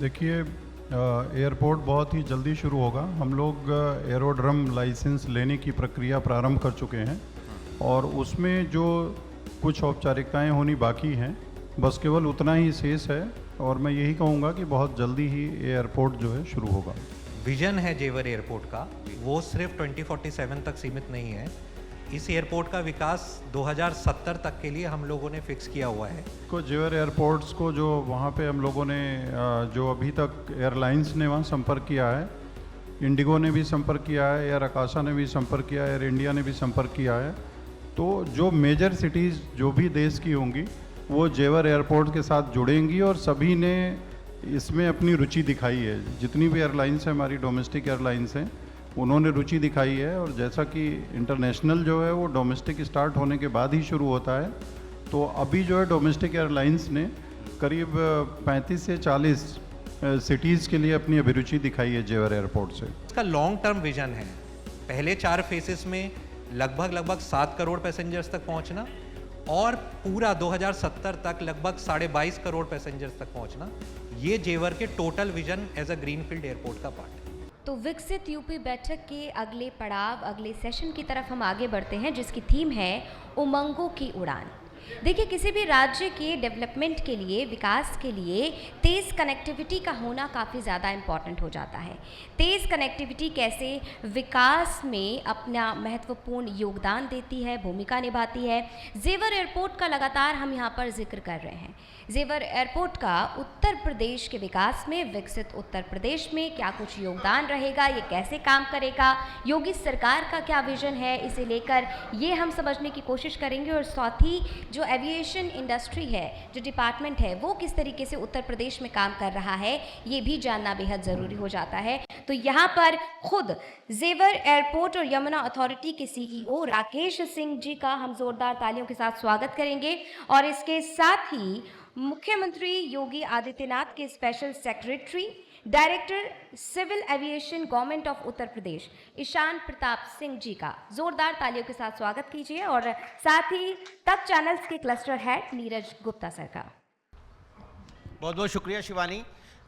देखिए, एयरपोर्ट बहुत ही जल्दी शुरू होगा। हम लोग एरोड्रम लाइसेंस लेने की प्रक्रिया प्रारंभ कर चुके हैं और उसमें जो कुछ औपचारिकताएं होनी बाकी हैं, बस केवल उतना ही शेष है और मैं यही कहूँगा कि बहुत जल्दी ही एयरपोर्ट जो है शुरू होगा। विजन है जेवर एयरपोर्ट का, वो सिर्फ 2047 तक सीमित नहीं है। इस एयरपोर्ट का विकास 2070 तक के लिए हम लोगों ने फिक्स किया हुआ है। को जेवर एयरपोर्ट्स को जो वहाँ पे हम लोगों ने जो अभी तक एयरलाइंस ने वहाँ संपर्क किया है, इंडिगो ने भी संपर्क किया है, एयर आकाशा ने भी संपर्क किया है, एयर इंडिया ने भी संपर्क किया है। तो जो मेजर सिटीज़ जो भी देश की होंगी वो जेवर एयरपोर्ट के साथ जुड़ेंगी और सभी ने इसमें अपनी रुचि दिखाई है। जितनी भी एयरलाइंस हैं, हमारी डोमेस्टिक एयरलाइंस हैं, उन्होंने रुचि दिखाई है। और जैसा कि इंटरनेशनल जो है वो डोमेस्टिक स्टार्ट होने के बाद ही शुरू होता है, तो अभी जो है डोमेस्टिक एयरलाइंस ने करीब 35 से 40 सिटीज़ के लिए अपनी अभिरुचि दिखाई है जेवर एयरपोर्ट से। इसका लॉन्ग टर्म विजन है, पहले 4 फेसेस में लगभग 7 करोड़ पैसेंजर्स तक पहुंचना और पूरा 2070 तक लगभग 22.5 करोड़ पैसेंजर्स तक पहुंचना। ये जेवर के total vision as a greenfield airport का पार्ट है। तो विकसित यूपी बैठक के अगले पड़ाव, अगले सेशन की तरफ हम आगे बढ़ते हैं, जिसकी थीम है उमंगों की उड़ान। देखिए, किसी भी राज्य के डेवलपमेंट के लिए, विकास के लिए तेज़ कनेक्टिविटी का होना काफ़ी ज़्यादा इम्पॉर्टेंट हो जाता है। तेज़ कनेक्टिविटी कैसे विकास में अपना महत्वपूर्ण योगदान देती है, भूमिका निभाती है, जेवर एयरपोर्ट का लगातार हम यहाँ पर जिक्र कर रहे हैं। जेवर एयरपोर्ट का उत्तर प्रदेश के विकास में, विकसित उत्तर प्रदेश में क्या कुछ योगदान रहेगा, ये कैसे काम करेगा, योगी सरकार का क्या विजन है, इसे लेकर ये हम समझने की कोशिश करेंगे। और साथ ही जो एविएशन इंडस्ट्री है, जो डिपार्टमेंट है, वो किस तरीके से उत्तर प्रदेश में काम कर रहा है, ये भी जानना बेहद ज़रूरी हो जाता है। तो यहाँ पर खुद जेवर एयरपोर्ट और यमुना अथॉरिटी के सीईओ राकेश सिंह जी का हम जोरदार तालियों के साथ स्वागत करेंगे। और इसके साथ ही मुख्यमंत्री योगी आदित्यनाथ के special secretary, director civil aviation government of Uttar Pradesh Ishan Pratap Singh ji का जोरदार तालियों के साथ स्वागत कीजिए। और साथ ही तक चैनल्स के cluster head Neeraj Gupta sir का बहुत बहुत शुक्रिया शिवानी।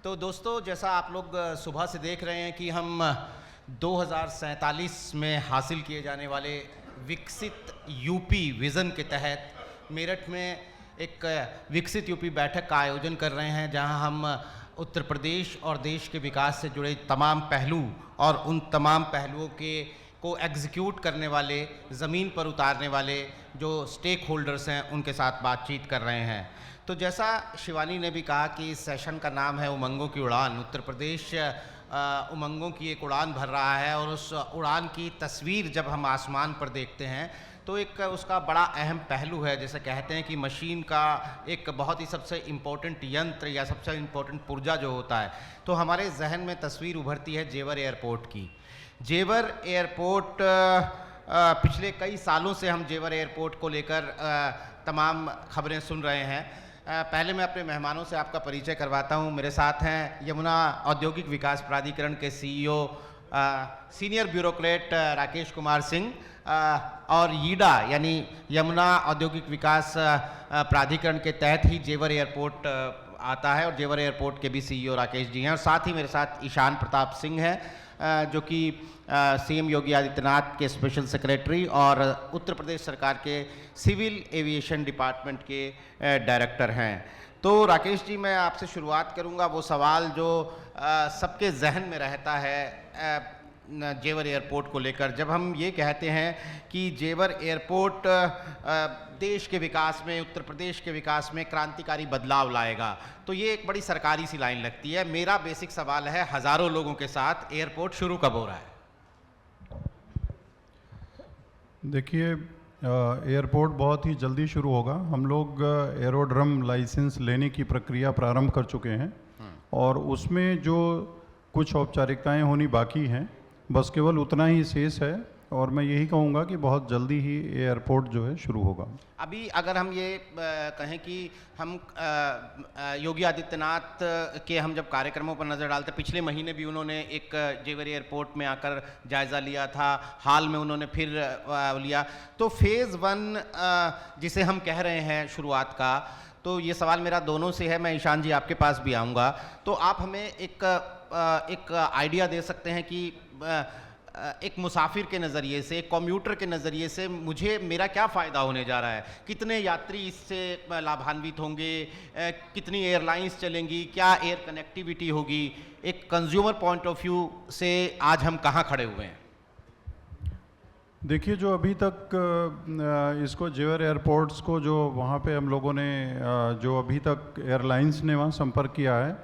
तो दोस्तों, जैसा आप लोग सुबह से देख रहे हैं कि हम 2047 में हासिल किए जाने वाले विकसित यूपी विज़न के तहत मेरठ में एक विकसित यूपी बैठक का आयोजन कर रहे हैं, जहां हम उत्तर प्रदेश और देश के विकास से जुड़े तमाम पहलू और उन तमाम पहलुओं को एग्जीक्यूट करने वाले, ज़मीन पर उतारने वाले जो स्टेक होल्डर्स हैं, उनके साथ बातचीत कर रहे हैं। तो जैसा शिवानी ने भी कहा कि इस सेशन का नाम है उमंगों की उड़ान। उत्तर प्रदेश उमंगों की एक उड़ान भर रहा है और उस उड़ान की तस्वीर जब हम आसमान पर देखते हैं तो एक उसका बड़ा अहम पहलू है। जैसे कहते हैं कि मशीन का एक बहुत ही सबसे इम्पोर्टेंट यंत्र या सबसे इम्पोर्टेंट पुर्जा जो होता है, तो हमारे जहन में तस्वीर उभरती है जेवर एयरपोर्ट की। जेवर एयरपोर्ट पिछले कई सालों से हम जेवर एयरपोर्ट को लेकर तमाम खबरें सुन रहे हैं। पहले मैं अपने मेहमानों से आपका परिचय करवाता हूं। मेरे साथ हैं यमुना औद्योगिक विकास प्राधिकरण के CEO senior bureaucrat Rakesh Kumar Singh और यीडा यानी यमुना औद्योगिक विकास प्राधिकरण के तहत ही जेवर एयरपोर्ट आता है और जेवर एयरपोर्ट के भी सीईओ राकेश जी हैं। और साथ ही मेरे साथ ईशान प्रताप सिंह हैं जो कि सीएम योगी आदित्यनाथ के स्पेशल सेक्रेटरी और उत्तर प्रदेश सरकार के सिविल एविएशन डिपार्टमेंट के डायरेक्टर हैं। तो राकेश जी, मैं आपसे शुरुआत करूंगा। वो सवाल जो सबके जहन में रहता है जेवर एयरपोर्ट को लेकर, जब हम ये कहते हैं कि जेवर एयरपोर्ट देश के विकास में, उत्तर प्रदेश के विकास में क्रांतिकारी बदलाव लाएगा, तो ये एक बड़ी सरकारी सी लाइन लगती है। मेरा बेसिक सवाल है, हज़ारों लोगों के साथ एयरपोर्ट शुरू कब हो रहा है? देखिए, एयरपोर्ट बहुत ही जल्दी शुरू होगा। हम लोग एरोड्रम लाइसेंस लेने की प्रक्रिया प्रारंभ कर चुके हैं और उसमें जो कुछ औपचारिकताएं होनी बाकी हैं, बस केवल उतना ही शेष है और मैं यही कहूँगा कि बहुत जल्दी ही एयरपोर्ट जो है शुरू होगा। अभी अगर हम ये कहें कि हम योगी आदित्यनाथ के हम जब कार्यक्रमों पर नज़र डालते, पिछले महीने भी उन्होंने एक जेवर एयरपोर्ट में आकर जायज़ा लिया था, हाल में उन्होंने फिर लिया। तो फेज़ 1 जिसे हम कह रहे हैं शुरुआत का, तो ये सवाल मेरा दोनों से है, मैं ईशान जी आपके पास भी आऊँगा। तो आप हमें एक आइडिया दे सकते हैं कि एक मुसाफिर के नज़रिए से, एक कम्यूटर के नज़रिए से मेरा क्या फ़ायदा होने जा रहा है, कितने यात्री इससे लाभान्वित होंगे, कितनी एयरलाइंस चलेंगी, क्या एयर कनेक्टिविटी होगी, एक कंज्यूमर पॉइंट ऑफ व्यू से आज हम कहाँ खड़े हुए हैं? देखिए, जो अभी तक इसको जेवर एयरपोर्ट्स को जो वहाँ पे हम लोगों ने जो अभी तक एयरलाइंस ने वहाँ संपर्क किया है,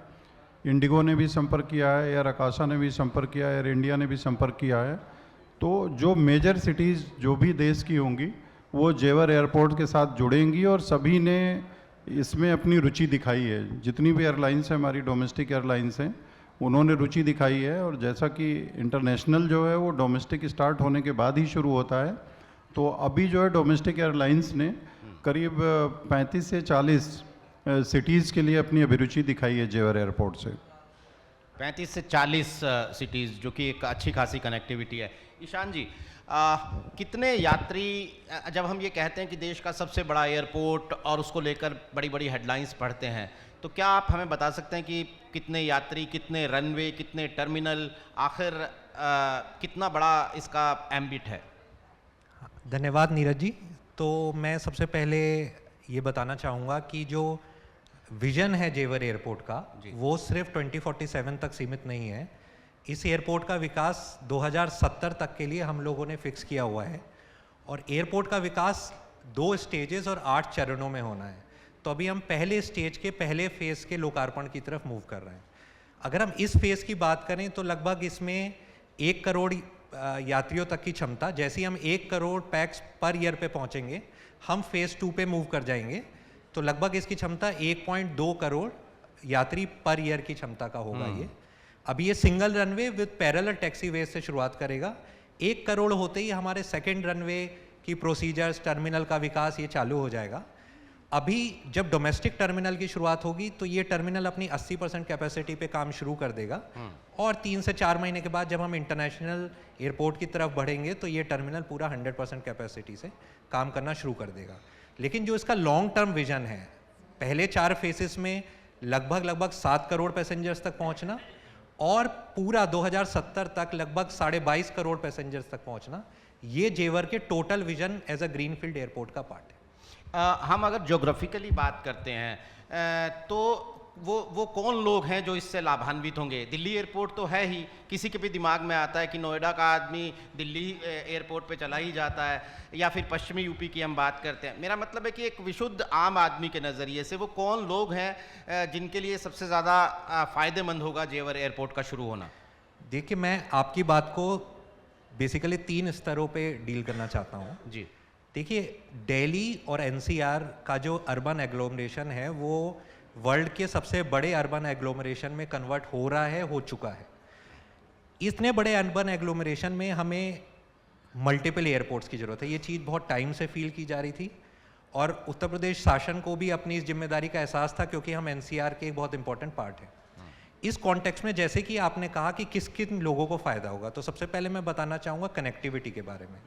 इंडिगो ने भी संपर्क किया है, एयर आकाशा ने भी संपर्क किया है, एयर इंडिया ने भी संपर्क किया है। तो जो मेजर सिटीज़ जो भी देश की होंगी वो जेवर एयरपोर्ट के साथ जुड़ेंगी और सभी ने इसमें अपनी रुचि दिखाई है। जितनी भी एयरलाइंस हैं, हमारी डोमेस्टिक एयरलाइंस हैं, उन्होंने रुचि दिखाई है। और जैसा कि इंटरनेशनल जो है वो डोमेस्टिक स्टार्ट होने के बाद ही शुरू होता है, तो अभी जो है डोमेस्टिक एयरलाइंस ने करीब 35 से 40 सिटीज़ के लिए अपनी अभिरुचि दिखाई है जेवर एयरपोर्ट से। 35 से 40 सिटीज़, जो कि एक अच्छी खासी कनेक्टिविटी है। ईशान जी, कितने यात्री, जब हम ये कहते हैं कि देश का सबसे बड़ा एयरपोर्ट और उसको लेकर बड़ी बड़ी हेडलाइंस पढ़ते हैं, तो क्या आप हमें बता सकते हैं कि कितने यात्री, कितने रनवे, कितने टर्मिनल, आखिर कितना बड़ा इसका एम्बिट है? धन्यवाद नीरज जी। तो मैं सबसे पहले ये बताना चाहूँगा कि जो विजन है जेवर एयरपोर्ट का, वो सिर्फ 2047 तक सीमित नहीं है। इस एयरपोर्ट का विकास 2070 तक के लिए हम लोगों ने फिक्स किया हुआ है और एयरपोर्ट का विकास 2 स्टेजेस और 8 चरणों में होना है। तो अभी हम पहले स्टेज के पहले फेज़ के लोकार्पण की तरफ मूव कर रहे हैं। अगर हम इस फेज़ की बात करें तो लगभग इसमें 1 करोड़ यात्रियों तक की क्षमता, जैसे ही हम 1 करोड़ पैक्स पर ईयर पे पहुंचेंगे, हम फेज़ 2 पे मूव कर जाएंगे, तो लगभग इसकी क्षमता 1.2 करोड़ यात्री पर ईयर की क्षमता का होगा। ये अभी ये single runway with parallel taxiway से शुरुआत करेगा। 1 करोड़ होते ही हमारे सेकेंड रनवे की प्रोसीजर्स, टर्मिनल का विकास ये चालू हो जाएगा। अभी जब डोमेस्टिक टर्मिनल की शुरुआत होगी तो ये टर्मिनल अपनी 80% कैपेसिटी पे काम शुरू कर देगा और 3 से 4 महीने के बाद जब हम इंटरनेशनल एयरपोर्ट की तरफ बढ़ेंगे तो ये टर्मिनल पूरा 100% कैपेसिटी से काम करना शुरू कर देगा। लेकिन जो इसका लॉन्ग टर्म विजन है, पहले 4 फेसेस में लगभग 7 करोड़ पैसेंजर्स तक पहुंचना और पूरा 2070 तक लगभग 22.5 करोड़ पैसेंजर्स तक पहुंचना, ये जेवर के total vision as a greenfield airport का पार्ट है। हम अगर ज्योग्राफिकली बात करते हैं तो वो कौन लोग हैं जो इससे लाभान्वित होंगे? दिल्ली एयरपोर्ट तो है ही, किसी के भी दिमाग में आता है कि नोएडा का आदमी दिल्ली एयरपोर्ट पे चला ही जाता है, या फिर पश्चिमी यूपी की हम बात करते हैं। मेरा मतलब है कि एक विशुद्ध आम आदमी के नज़रिए से वो कौन लोग हैं जिनके लिए सबसे ज़्यादा फ़ायदेमंद होगा जेवर एयरपोर्ट का शुरू होना? देखिए, मैं आपकी बात को बेसिकली 3 स्तरों पे डील करना चाहता हूँ जी। देखिए, दिल्ली और एनसीआर का जो अर्बन एग्लोमरेशन है वो वर्ल्ड के सबसे बड़े अर्बन एग्लोमरेशन में कन्वर्ट हो रहा है, हो चुका है। इतने बड़े अर्बन एग्लोमरेशन में हमें मल्टीपल एयरपोर्ट्स की ज़रूरत है। ये चीज़ बहुत टाइम से फील की जा रही थी और उत्तर प्रदेश शासन को भी अपनी इस जिम्मेदारी का एहसास था, क्योंकि हम एनसीआर के एक बहुत इंपॉर्टेंट पार्ट हैं। इस कॉन्टेक्स्ट में जैसे कि आपने कहा कि किस किन लोगों को फ़ायदा होगा, तो सबसे पहले मैं बताना चाहूँगा कनेक्टिविटी के बारे में।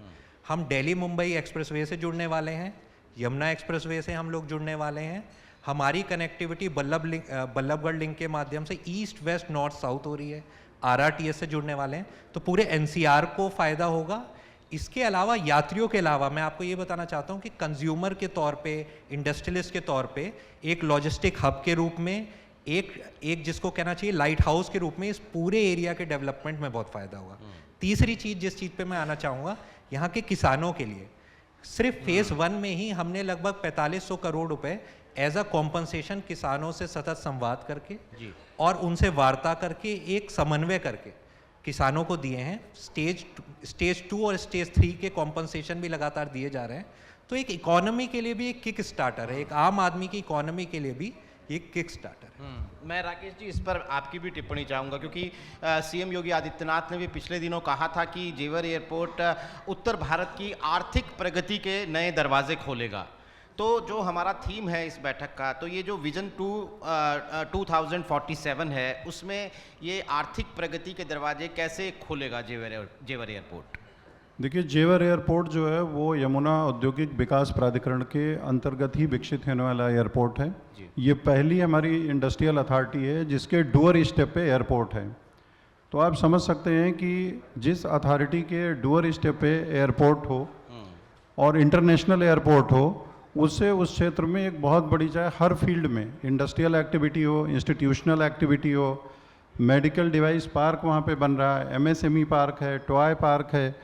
हम दिल्ली मुंबई एक्सप्रेसवे से जुड़ने वाले हैं, यमुना एक्सप्रेसवे से हम लोग जुड़ने वाले हैं। हमारी कनेक्टिविटी बल्लभगढ़ लिंक के माध्यम से ईस्ट वेस्ट नॉर्थ साउथ हो रही है, आरआरटीएस से जुड़ने वाले हैं, तो पूरे एनसीआर को फ़ायदा होगा। इसके अलावा यात्रियों के अलावा मैं आपको ये बताना चाहता हूँ कि कंज्यूमर के तौर पे, इंडस्ट्रियलिस्ट के तौर पे, एक लॉजिस्टिक हब के रूप में, एक जिसको कहना चाहिए लाइट हाउस के रूप में, इस पूरे एरिया के डेवलपमेंट में बहुत फ़ायदा होगा। तीसरी चीज़, जिस चीज़ पे मैं आना चाहूँगा, यहाँ के किसानों के लिए सिर्फ फेज़ 1 में ही हमने लगभग 4500 करोड़ रुपए एज अ कॉम्पनसेशन किसानों से सतत संवाद करके और उनसे वार्ता करके, एक समन्वय करके किसानों को दिए हैं। स्टेज 2 और स्टेज 3 के कॉम्पनसेशन भी लगातार दिए जा रहे हैं। तो एक इकोनॉमी के लिए भी एक किक स्टार्टर है, एक आम आदमी की इकोनॉमी के लिए भी एक किक स्टार्टर है। मैं राकेश जी इस पर आपकी भी टिप्पणी चाहूँगा, क्योंकि सीएम योगी आदित्यनाथ ने भी पिछले दिनों कहा था कि जेवर एयरपोर्ट उत्तर भारत की आर्थिक प्रगति के नए दरवाजे खोलेगा। तो जो हमारा थीम है इस बैठक का, तो ये जो विजन 2047 है, उसमें ये आर्थिक प्रगति के दरवाजे कैसे खोलेगा जेवर एयरपोर्ट? देखिए, जेवर एयरपोर्ट जो है वो यमुना औद्योगिक विकास प्राधिकरण के अंतर्गत ही विकसित होने वाला एयरपोर्ट है। ये पहली हमारी इंडस्ट्रियल अथॉरिटी है जिसके डुअर स्टेप पे एयरपोर्ट है। तो आप समझ सकते हैं कि जिस अथॉरिटी के डुअर स्टेप पे एयरपोर्ट हो और इंटरनेशनल एयरपोर्ट हो, उससे उस क्षेत्र में एक बहुत बड़ी, चाहे हर फील्ड में इंडस्ट्रियल एक्टिविटी हो, इंस्टीट्यूशनल एक्टिविटी हो, मेडिकल डिवाइस पार्क वहाँ पे बन रहा है, एमएसएमई पार्क है, टॉय पार्क है,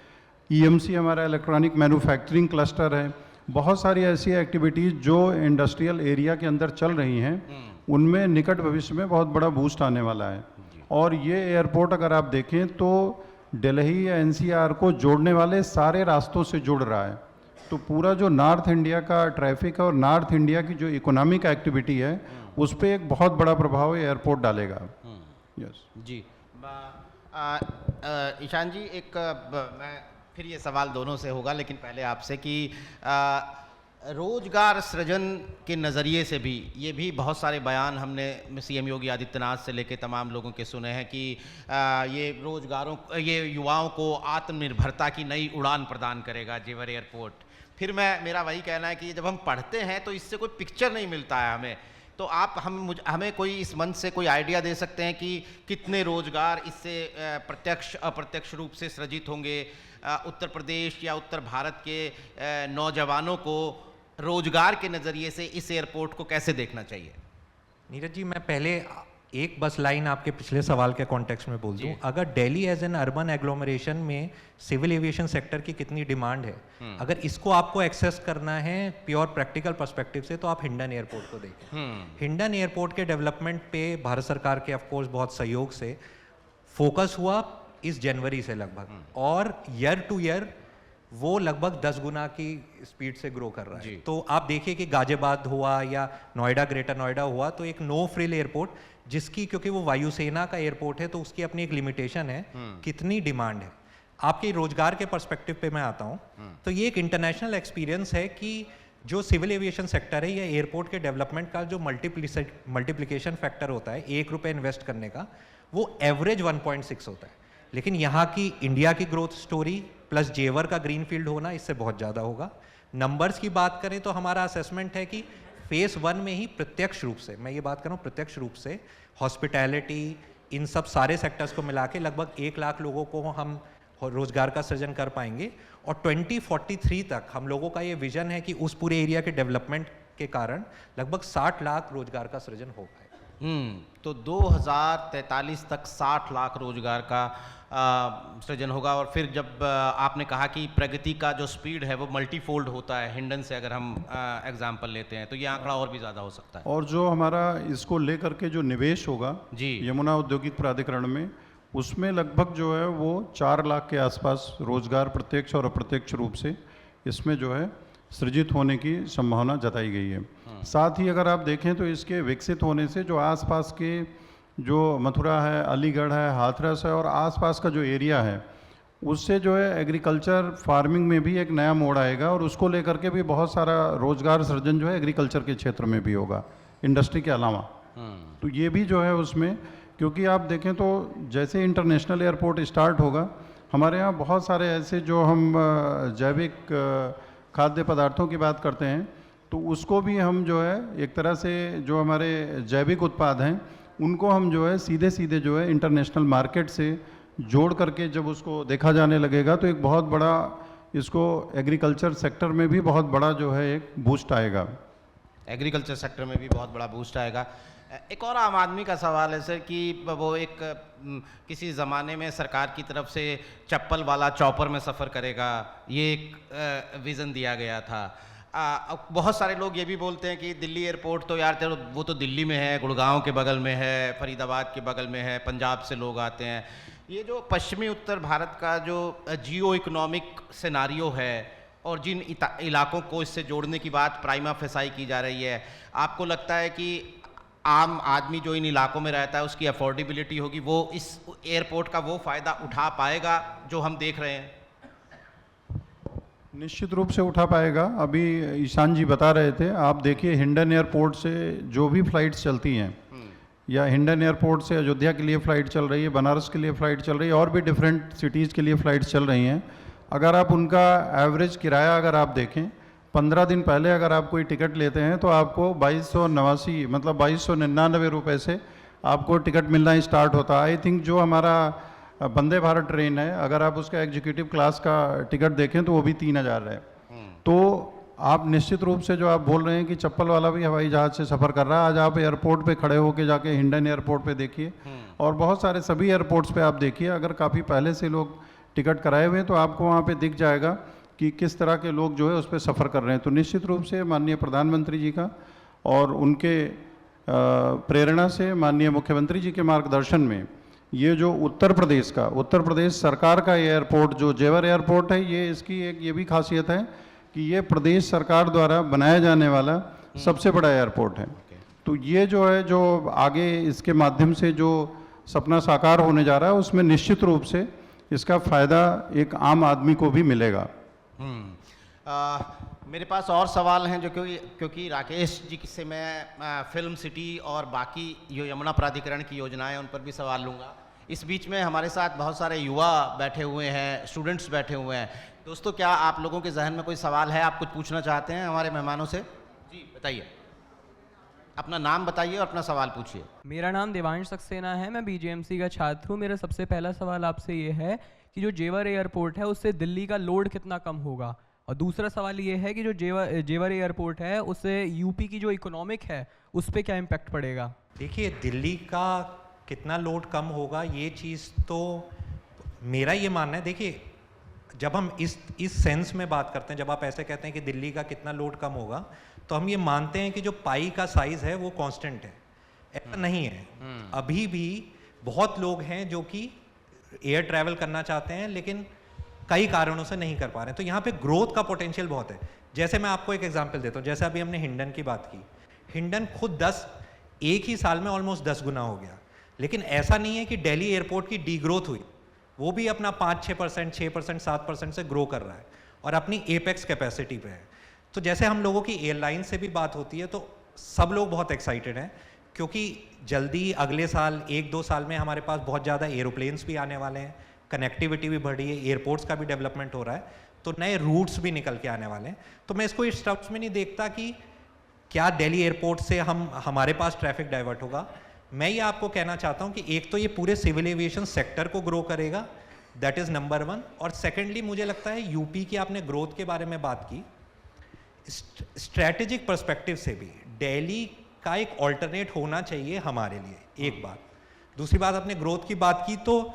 ईएमसी हमारा इलेक्ट्रॉनिक मैन्युफैक्चरिंग क्लस्टर है, बहुत सारी ऐसी एक्टिविटीज़ जो इंडस्ट्रियल एरिया के अंदर चल रही हैं, उनमें निकट भविष्य में बहुत बड़ा बूस्ट आने वाला है। और ये एयरपोर्ट अगर आप देखें तो दिल्ली या एनसीआर को जोड़ने वाले सारे रास्तों से जुड़ रहा है। तो पूरा जो नॉर्थ इंडिया का ट्रैफिक है और नॉर्थ इंडिया की जो इकोनॉमिक एक्टिविटी है, उस पर एक बहुत बड़ा प्रभाव एयरपोर्ट डालेगा। यस जी। ईशान जी, मैं फिर ये सवाल दोनों से होगा, लेकिन पहले आपसे कि रोजगार सृजन के नज़रिए से भी ये भी बहुत सारे बयान हमने सीएम योगी आदित्यनाथ से लेके तमाम लोगों के सुने हैं कि ये युवाओं को आत्मनिर्भरता की नई उड़ान प्रदान करेगा जेवर एयरपोर्ट। फिर मेरा वही कहना है कि जब हम पढ़ते हैं तो इससे कोई पिक्चर नहीं मिलता है हमें। तो आप हमें कोई इस मंच से कोई आइडिया दे सकते हैं कि कितने रोजगार इससे प्रत्यक्ष अप्रत्यक्ष रूप से सृजित होंगे उत्तर प्रदेश या उत्तर भारत के नौजवानों को रोजगार के नज़रिए से इस एयरपोर्ट को कैसे देखना चाहिए? नीरज जी, मैं पहले एक बस लाइन आपके पिछले सवाल के कॉन्टेक्स्ट में बोल दूं। अगर Delhi as an urban agglomeration में सिविल एविएशन सेक्टर की कितनी डिमांड है, अगर इसको आपको एक्सेस करना है प्योर प्रैक्टिकल पर्सपेक्टिव से, तो आप हिंडन एयरपोर्ट को देखें। हिंडन एयरपोर्ट के डेवलपमेंट पे भारत सरकार के ऑफकोर्स बहुत सहयोग से फोकस हुआ इस जनवरी से लगभग, और ईयर टू ईयर वो लगभग 10 गुना की स्पीड से ग्रो कर रहा है। तो आप देखिए कि गाजियाबाद हुआ या नोएडा, ग्रेटर नोएडा हुआ, तो एक नो फ्रिल एयरपोर्ट जिसकी, क्योंकि वो वायुसेना का एयरपोर्ट है तो उसकी अपनी एक लिमिटेशन है, कितनी डिमांड है। आपके रोजगार के पर्सपेक्टिव पे मैं आता हूँ, तो ये एक इंटरनेशनल एक्सपीरियंस है कि जो सिविल एविएशन सेक्टर है या एयरपोर्ट के डेवलपमेंट का जो मल्टीप्लिकेशन फैक्टर होता है ₹1 इन्वेस्ट करने का, वो एवरेज 1.6 होता है। लेकिन यहाँ की इंडिया की ग्रोथ स्टोरी प्लस जेवर का ग्रीनफील्ड होना इससे बहुत ज़्यादा होगा। नंबर्स की बात करें तो हमारा असेसमेंट है कि फेज़ 1 में ही प्रत्यक्ष रूप से, मैं ये बात कर रहा हूँ प्रत्यक्ष रूप से, हॉस्पिटैलिटी, इन सब सारे सेक्टर्स को मिला के लगभग 1 लाख लोगों को हम रोजगार का सृजन कर पाएंगे। और 2043 तक हम लोगों का ये विजन है कि उस पूरे एरिया के डेवलपमेंट के कारण लगभग 60 लाख रोजगार का सृजन हो पाएगा। तो 2043 तक 60 लाख रोजगार का सृजन होगा। और फिर जब आपने कहा कि प्रगति का जो स्पीड है वो मल्टीफोल्ड होता है, हिंडन से अगर हम एग्जाम्पल लेते हैं तो ये आंकड़ा और भी ज़्यादा हो सकता है। और जो हमारा इसको लेकर के जो निवेश होगा जी यमुना औद्योगिक प्राधिकरण में, उसमें लगभग जो है वो 4 लाख के आसपास रोजगार प्रत्यक्ष और अप्रत्यक्ष रूप से इसमें जो है सृजित होने की संभावना जताई गई है। साथ ही अगर आप देखें तो इसके विकसित होने से जो आसपास के जो मथुरा है, अलीगढ़ है, हाथरस है और आसपास का जो एरिया है, उससे जो है एग्रीकल्चर फार्मिंग में भी एक नया मोड़ आएगा और उसको लेकर के भी बहुत सारा रोजगार सृजन जो है एग्रीकल्चर के क्षेत्र में भी होगा, इंडस्ट्री के अलावा। तो ये भी जो है उसमें, क्योंकि आप देखें तो जैसे इंटरनेशनल एयरपोर्ट स्टार्ट होगा, हमारे यहाँ बहुत सारे ऐसे जो हम जैविक खाद्य पदार्थों की बात करते हैं, तो उसको भी हम जो है एक तरह से जो हमारे जैविक उत्पाद हैं उनको हम जो है सीधे सीधे जो है इंटरनेशनल मार्केट से जोड़ करके जब उसको देखा जाने लगेगा तो एक बहुत बड़ा इसको एग्रीकल्चर सेक्टर में भी बहुत बड़ा जो है एक बूस्ट आएगा। एग्रीकल्चर सेक्टर में भी बहुत बड़ा बूस्ट आएगा। एक और आम आदमी का सवाल है सर कि वो एक किसी ज़माने में सरकार की तरफ से चप्पल वाला चॉपर में सफ़र करेगा, ये एक विज़न दिया गया था। बहुत सारे लोग ये भी बोलते हैं कि दिल्ली एयरपोर्ट तो यार चलो वो तो दिल्ली में है, गुड़गांव के बगल में है, फरीदाबाद के बगल में है, पंजाब से लोग आते हैं। ये जो पश्चिमी उत्तर भारत का जो जियो इकोनॉमिक सिनारियो है और जिन इलाकों को इससे जोड़ने की बात प्राइमा फेसाई की जा रही है, आपको लगता है कि आम आदमी जो इन इलाकों में रहता है उसकी अफोर्डेबिलिटी होगी, वो इस एयरपोर्ट का वो फ़ायदा उठा पाएगा जो हम देख रहे हैं? निश्चित रूप से उठा पाएगा। अभी ईशान जी बता रहे थे, आप देखिए हिंडन एयरपोर्ट से जो भी फ़्लाइट्स चलती हैं या हिंडन एयरपोर्ट से अयोध्या के लिए फ़्लाइट चल रही है, बनारस के लिए फ़्लाइट चल रही है और भी डिफरेंट सिटीज़ के लिए फ़्लाइट्स चल रही हैं, अगर आप उनका एवरेज किराया अगर आप देखें, 15 दिन पहले अगर आप कोई टिकट लेते हैं तो आपको 2289 मतलब 2299 रुपये से आपको टिकट मिलना स्टार्ट होता है। आई थिंक जो हमारा वंदे भारत ट्रेन है, अगर आप उसका एग्जीक्यूटिव क्लास का टिकट देखें तो वो भी 3000 है। तो आप निश्चित रूप से जो आप बोल रहे हैं कि चप्पल वाला भी हवाई जहाज़ से सफ़र कर रहा है, आज आप एयरपोर्ट पे खड़े होके जाके हिंडन एयरपोर्ट पे देखिए और बहुत सारे सभी एयरपोर्ट्स पे आप देखिए, अगर काफ़ी पहले से लोग टिकट कराए हुए हैं तो आपको वहाँ पे दिख जाएगा कि किस तरह के लोग जो है उस पर सफ़र कर रहे हैं। तो निश्चित रूप से माननीय प्रधानमंत्री जी का और उनके प्रेरणा से माननीय मुख्यमंत्री जी के मार्गदर्शन में ये जो उत्तर प्रदेश सरकार का एयरपोर्ट जो जेवर एयरपोर्ट है, ये इसकी एक ये भी खासियत है कि ये प्रदेश सरकार द्वारा बनाया जाने वाला सबसे बड़ा एयरपोर्ट है। तो ये जो है जो आगे इसके माध्यम से जो सपना साकार होने जा रहा है उसमें निश्चित रूप से इसका फ़ायदा एक आम आदमी को भी मिलेगा। मेरे पास और सवाल हैं जो क्योंकि राकेश जी से मैं फिल्म सिटी और बाकी जो यमुना प्राधिकरण की योजनाएं उन पर भी सवाल लूँगा। इस बीच में हमारे साथ बहुत सारे युवा बैठे हुए हैं, स्टूडेंट्स बैठे हुए हैं। दोस्तों, क्या आप लोगों के जहन में कोई सवाल है, आप कुछ पूछना चाहते हैं हमारे मेहमानों से? जी बताइए, अपना नाम बताइए और अपना सवाल पूछिए। मेरा नाम देवांश सक्सेना है, मैं बीजेएमसी का छात्र हूँ। मेरा सबसे पहला सवाल आपसे ये है कि जो जेवर एयरपोर्ट है उससे दिल्ली का लोड कितना कम होगा, और दूसरा सवाल ये है कि जो जेवर एयरपोर्ट है उससे यूपी की जो इकोनॉमिक है उस पर क्या इम्पैक्ट पड़ेगा? देखिए, दिल्ली का कितना लोड कम होगा ये चीज़ तो मेरा ये मानना है। देखिए, जब हम इस सेंस में बात करते हैं, जब आप ऐसे कहते हैं कि दिल्ली का कितना लोड कम होगा, तो हम ये मानते हैं कि जो पाई का साइज़ है वो कांस्टेंट है। ऐसा नहीं है, अभी भी बहुत लोग हैं जो कि एयर ट्रैवल करना चाहते हैं लेकिन कई कारणों से नहीं कर पा रहे हैं। तो यहाँ पे ग्रोथ का पोटेंशियल बहुत है। जैसे मैं आपको एक एग्जांपल देता हूँ, जैसे अभी हमने हिंडन की बात की, हिंडन खुद एक ही साल में ऑलमोस्ट 10 गुना हो गया। लेकिन ऐसा नहीं है कि दिल्ली एयरपोर्ट की डी ग्रोथ हुई, वो भी अपना 5-6%, 6%, 7% से ग्रो कर रहा है और अपनी एपेक्स कैपेसिटी पे है। तो जैसे हम लोगों की एयरलाइन से भी बात होती है तो सब लोग बहुत एक्साइटेड हैं, क्योंकि जल्दी अगले साल 1-2 साल में हमारे पास बहुत ज़्यादा एरोप्लेन्स भी आने वाले हैं, कनेक्टिविटी भी बढ़ रही है, एयरपोर्ट्स का भी डेवलपमेंट हो रहा है, तो नए रूट्स भी निकल के आने वाले हैं। तो मैं इसको इस टर्म्स में नहीं देखता कि क्या दिल्ली एयरपोर्ट से हमारे पास ट्रैफिक डाइवर्ट होगा। मैं ये आपको कहना चाहता हूँ कि एक तो ये पूरे सिविल एविएशन सेक्टर को ग्रो करेगा, दैट इज़ नंबर 1। और सेकेंडली मुझे लगता है यूपी की आपने ग्रोथ के बारे में बात की, स्ट्रैटेजिक पर्सपेक्टिव से भी दिल्ली का एक ऑल्टरनेट होना चाहिए हमारे लिए, एक बात। दूसरी बात, आपने ग्रोथ की बात की तो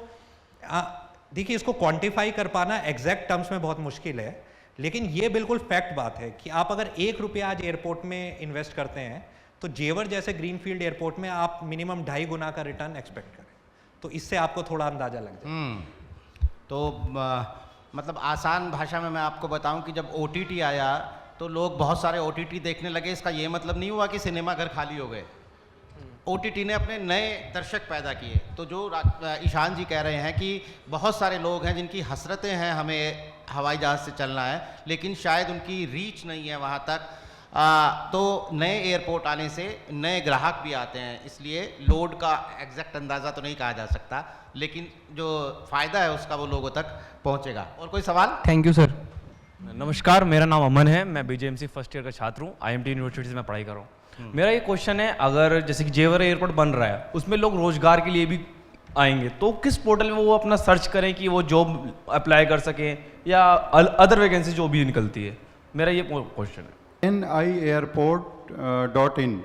देखिए, इसको क्वांटिफाई कर पाना एग्जैक्ट टर्म्स में बहुत मुश्किल है, लेकिन ये बिल्कुल फैक्ट बात है कि आप अगर 1 रुपया आज एयरपोर्ट में इन्वेस्ट करते हैं तो जेवर जैसे ग्रीनफील्ड एयरपोर्ट में आप मिनिमम 2.5 गुना का रिटर्न एक्सपेक्ट करें। तो इससे आपको थोड़ा अंदाजा लग जाए। तो मतलब आसान भाषा में मैं आपको बताऊं कि जब OTT आया तो लोग बहुत सारे OTT देखने लगे। इसका ये मतलब नहीं हुआ कि सिनेमा घर खाली हो गए। OTT ने अपने नए दर्शक पैदा किए। तो जो ईशान जी कह रहे हैं कि बहुत सारे लोग हैं जिनकी हसरतें हैं हमें हवाई जहाज़ से चलना है, लेकिन शायद उनकी रीच नहीं है वहाँ तक। तो नए एयरपोर्ट आने से नए ग्राहक भी आते हैं, इसलिए लोड का एग्जैक्ट अंदाज़ा तो नहीं कहा जा सकता, लेकिन जो फ़ायदा है उसका वो लोगों तक पहुँचेगा। और कोई सवाल? Thank you sir. नमस्कार, मेरा नाम अमन है, मैं बीजेएमसी फर्स्ट ईयर का छात्र हूँ, IMT यूनिवर्सिटी से मैं पढ़ाई कर रहा हूँ। मेरा ये क्वेश्चन है, अगर जैसे कि जेवर एयरपोर्ट बन रहा है उसमें लोग रोजगार के लिए भी आएंगे, तो किस पोर्टल में वो अपना सर्च करें कि वो जॉब अप्लाई कर सकें या अदर वैकेंसी जो भी निकलती है? मेरा ये क्वेश्चन है। niairport.in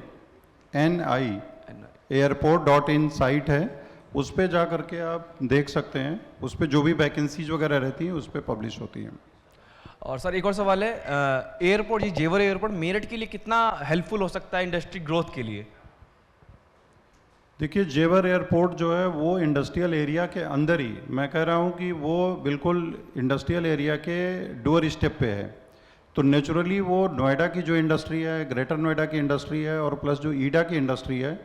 niairport.in साइट है, उस पर जा करके आप देख सकते हैं, उस पर जो भी वैकेंसीज वगैरह रहती हैं उस पर पब्लिश होती हैं। और सर एक और सवाल है, एयरपोर्ट, ये जेवर एयरपोर्ट मेरठ के लिए कितना हेल्पफुल हो सकता है इंडस्ट्री ग्रोथ के लिए? देखिए, जेवर एयरपोर्ट जो है वो इंडस्ट्रियल एरिया के अंदर ही, मैं कह रहा हूँ कि वो बिल्कुल इंडस्ट्रियल एरिया के डोर स्टेप पे है। तो नेचुरली वो नोएडा की जो इंडस्ट्री है, ग्रेटर नोएडा की इंडस्ट्री है और प्लस जो ईडा की इंडस्ट्री है,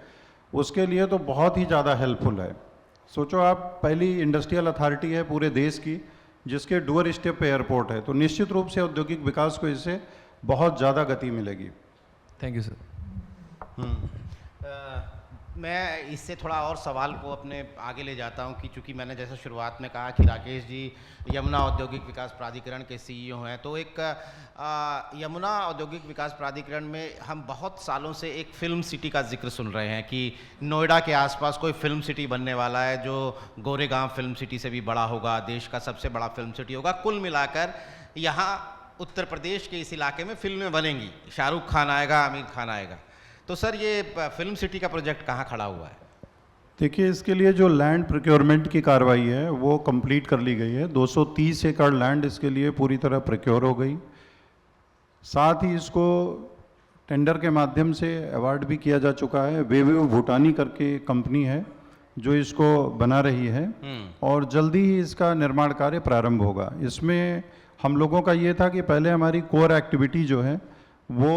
उसके लिए तो बहुत ही ज़्यादा हेल्पफुल है। सोचो आप, पहली इंडस्ट्रियल अथॉरिटी है पूरे देश की जिसके डोर स्टेप पे एयरपोर्ट है, तो निश्चित रूप से औद्योगिक विकास को इससे बहुत ज़्यादा गति मिलेगी। Thank you sir. मैं इससे थोड़ा और सवाल को अपने आगे ले जाता हूं कि चूंकि मैंने जैसा शुरुआत में कहा कि राकेश जी यमुना औद्योगिक विकास प्राधिकरण के सीईओ हैं, तो एक यमुना औद्योगिक विकास प्राधिकरण में हम बहुत सालों से एक फिल्म सिटी का जिक्र सुन रहे हैं कि नोएडा के आसपास कोई फिल्म सिटी बनने वाला है जो गोरेगांव फिल्म सिटी से भी बड़ा होगा, देश का सबसे बड़ा फिल्म सिटी होगा। कुल मिलाकर यहाँ उत्तर प्रदेश के इस इलाके में फिल्में बनेंगी, शाहरुख खान आएगा, आमिर खान आएगा। तो सर ये फिल्म सिटी का प्रोजेक्ट कहाँ खड़ा हुआ है? देखिए, इसके लिए जो लैंड प्रोक्योरमेंट की कार्रवाई है वो कंप्लीट कर ली गई है। 230 एकड़ लैंड इसके लिए पूरी तरह प्रोक्योर हो गई। साथ ही इसको टेंडर के माध्यम से अवार्ड भी किया जा चुका है। वेवे भूटानी करके कंपनी है जो इसको बना रही है और जल्दी ही इसका निर्माण कार्य प्रारंभ होगा। इसमें हम लोगों का ये था कि पहले हमारी कोर एक्टिविटी जो है वो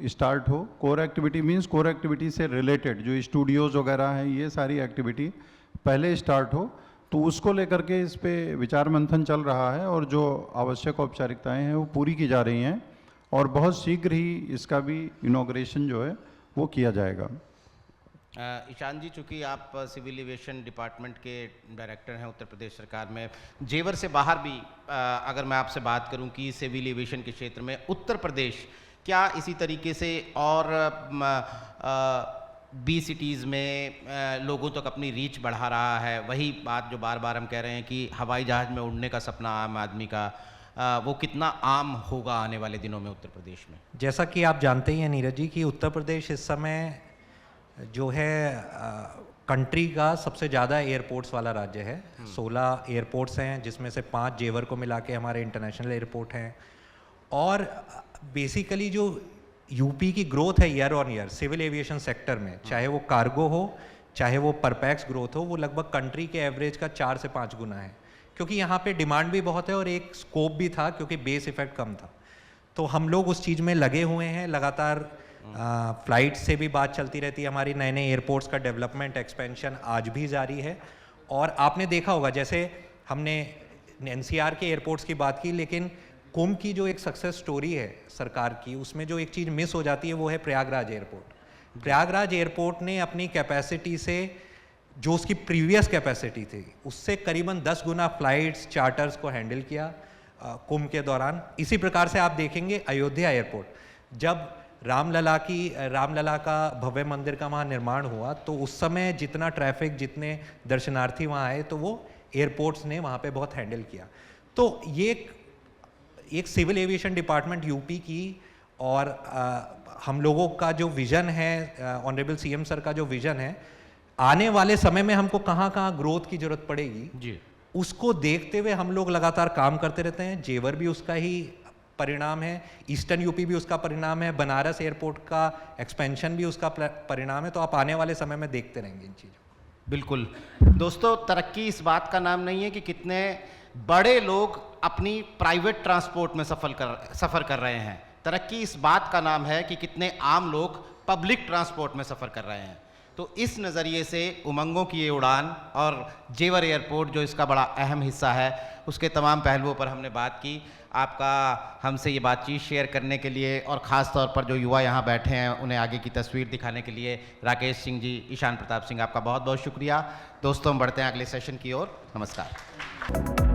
स्टार्ट हो। Core activity means core activity से रिलेटेड जो स्टूडियोज़ वगैरह हैं, ये सारी एक्टिविटी पहले स्टार्ट हो। तो उसको लेकर के इस पे विचार मंथन चल रहा है और जो आवश्यक औपचारिकताएं हैं वो पूरी की जा रही हैं और बहुत शीघ्र ही इसका भी इनॉग्रेशन जो है वो किया जाएगा। ईशान जी, चूँकि आप सिविल एविएशन डिपार्टमेंट के डायरेक्टर हैं उत्तर प्रदेश सरकार में, जेवर से बाहर भी अगर मैं आपसे बात करूं कि सिविल एविएशन के क्षेत्र में उत्तर प्रदेश क्या इसी तरीके से और बी सिटीज़ में लोगों तक अपनी रीच बढ़ा रहा है? वही बात जो बार बार हम कह रहे हैं कि हवाई जहाज़ में उड़ने का सपना आम आदमी का, वो कितना आम होगा आने वाले दिनों में उत्तर प्रदेश में? जैसा कि आप जानते ही हैं नीरज जी कि उत्तर प्रदेश इस समय जो है कंट्री का सबसे ज़्यादा एयरपोर्ट्स वाला राज्य है। 16 एयरपोर्ट्स हैं जिसमें से 5 जेवर को मिला के हमारे इंटरनेशनल एयरपोर्ट हैं। और बेसिकली जो यूपी की ग्रोथ है year on year civil aviation sector में, चाहे वो कार्गो हो चाहे वो परपैक्स ग्रोथ हो, वो लगभग कंट्री के एवरेज का 4 से 5 गुना है। क्योंकि यहाँ पे डिमांड भी बहुत है और एक स्कोप भी था क्योंकि बेस इफेक्ट कम था। तो हम लोग उस चीज़ में लगे हुए हैं लगातार। फ्लाइट से भी बात चलती रहती है हमारी, नए नए एयरपोर्ट्स का डेवलपमेंट एक्सपेंशन आज भी जारी है। और आपने देखा होगा जैसे हमने एनसीआर के एयरपोर्ट्स की बात की, लेकिन कुंभ की जो एक सक्सेस स्टोरी है सरकार की, उसमें जो एक चीज़ मिस हो जाती है वो है प्रयागराज एयरपोर्ट। प्रयागराज एयरपोर्ट ने अपनी कैपेसिटी से जो उसकी प्रीवियस कैपेसिटी थी उससे करीबन 10 गुना फ्लाइट्स चार्टर्स को हैंडल किया कुंभ के दौरान। इसी प्रकार से आप देखेंगे अयोध्या एयरपोर्ट, जब रामलला का भव्य मंदिर का वहाँ निर्माण हुआ तो उस समय जितना ट्रैफिक, जितने दर्शनार्थी वहाँ आए तो वो एयरपोर्ट्स ने वहाँ पे बहुत हैंडल किया। तो ये एक सिविल एविएशन डिपार्टमेंट यूपी की और हम लोगों का जो विज़न है, ऑनरेबल सीएम सर का जो विज़न है, आने वाले समय में हमको कहाँ कहाँ ग्रोथ की जरूरत पड़ेगी जी, उसको देखते हुए हम लोग लगातार काम करते रहते हैं। जेवर भी उसका ही परिणाम है, ईस्टर्न यूपी भी उसका परिणाम है, बनारस एयरपोर्ट का एक्सपेंशन भी उसका परिणाम है। तो आप आने वाले समय में देखते रहेंगे इन चीज़ों। बिल्कुल दोस्तों, तरक्की इस बात का नाम नहीं है कि कितने बड़े लोग अपनी प्राइवेट ट्रांसपोर्ट में सफ़र कर रहे हैं। तरक्की इस बात का नाम है कि कितने आम लोग पब्लिक ट्रांसपोर्ट में सफ़र कर रहे हैं। तो इस नज़रिए से उमंगों की ये उड़ान और जेवर एयरपोर्ट जो इसका बड़ा अहम हिस्सा है, उसके तमाम पहलुओं पर हमने बात की। आपका हमसे ये बातचीत शेयर करने के लिए और ख़ास तौर पर जो युवा यहाँ बैठे हैं उन्हें आगे की तस्वीर दिखाने के लिए राकेश सिंह जी, ईशान प्रताप सिंह, आपका बहुत बहुत शुक्रिया। दोस्तों, हम बढ़ते हैं अगले सेशन की ओर। नमस्कार।